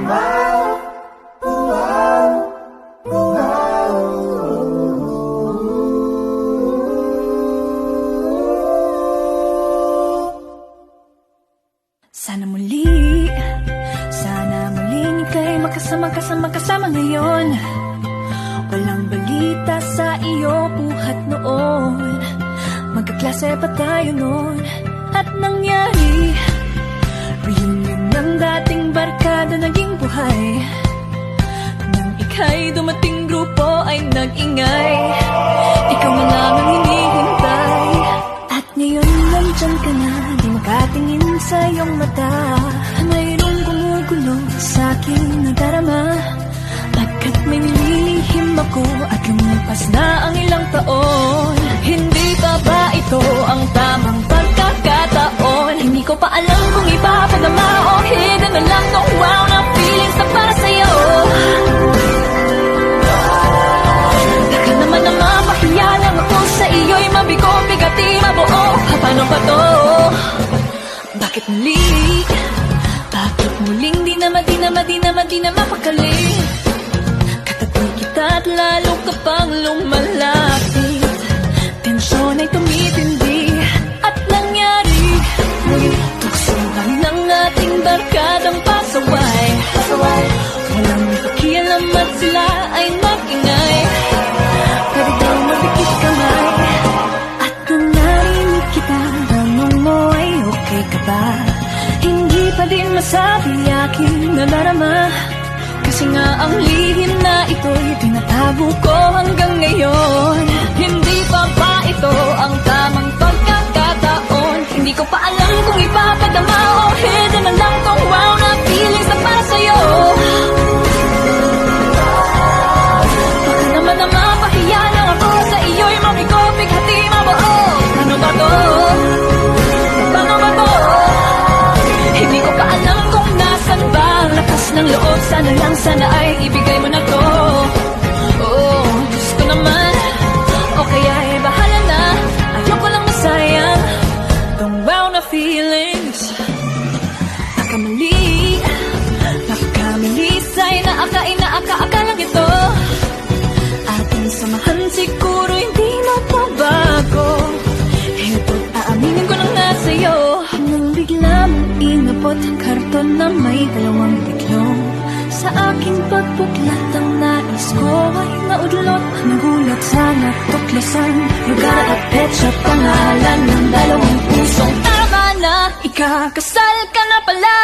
Sana muling ika'y makasama ngayon. Walang balita sa iyo buhat noon. Magkaklase pa tayo noon. At nangyari reunion ng dating barkada naging buhay. Nang ika'y dumating grupo ay nag-ingay. Ikaw na lang ang hinihintay. At ngayon nandyan ka na, di makatingin sa iyong mata. Mayroong gumugulo sa aking nadarama. Pagkat may nililihim ako at lumipas na ang ilang taon. Hindi pa ba ito ang tamang pagkakataon? Hindi ko pa alam kung ipapadama o hidden na lang tong wow na feelings na para sa'yo. Baka naman na mapahiya lang ako sa iyo'y mabigo, bigati, mabuo. Paano ba to? Bakit muli? Bakit muling di na mapakali? Katabi kita at lalo ka pang lumalapit. Tensyon ay tumitindi at nangyari tuksuhan ng ating barkadang pasaway. Walang pakialam at sila ay nag-ingay. Pwede daw magdikit kamay. At nung narinig kita, tanong mo ay okay ka ba? Hindi pa din masabi aking nadarama. Kasi nga ang lihim na ito'y tinatago ko hanggang ngayon. Hindi pa ba ito ang tamang pagkakataon? Hindi ko pa alam kung ipapadama o hidden na lang tong wow na feelings na para sa'yo. Baka naman na mapahiya lang ako sa iyo'y mabigo, bighati, mabuo. Ano ba to? Paano ba to? Hindi ko pa alam kung nasan ba ang lakas ng loob. Sana lang, sana ay ibigay mo na to. Oh, Diyos ko naman. O kaya ay bahala na. Ayoko lang masayang tong wow na feelings. Nakamali sa'y naaka lang ito. Ating samahan siguro hindi mapabago. Heto't aaminin ko lang na sa'yo. Nang bigla mong inabot karton na may dalawang biglong. Sa aking pagbuklat ang nais ko ay naudlot. Nagulat sa natuklasan, lugar at petsa, pangalan ng dalawang pusong tama na. Ikakasal ka na pala.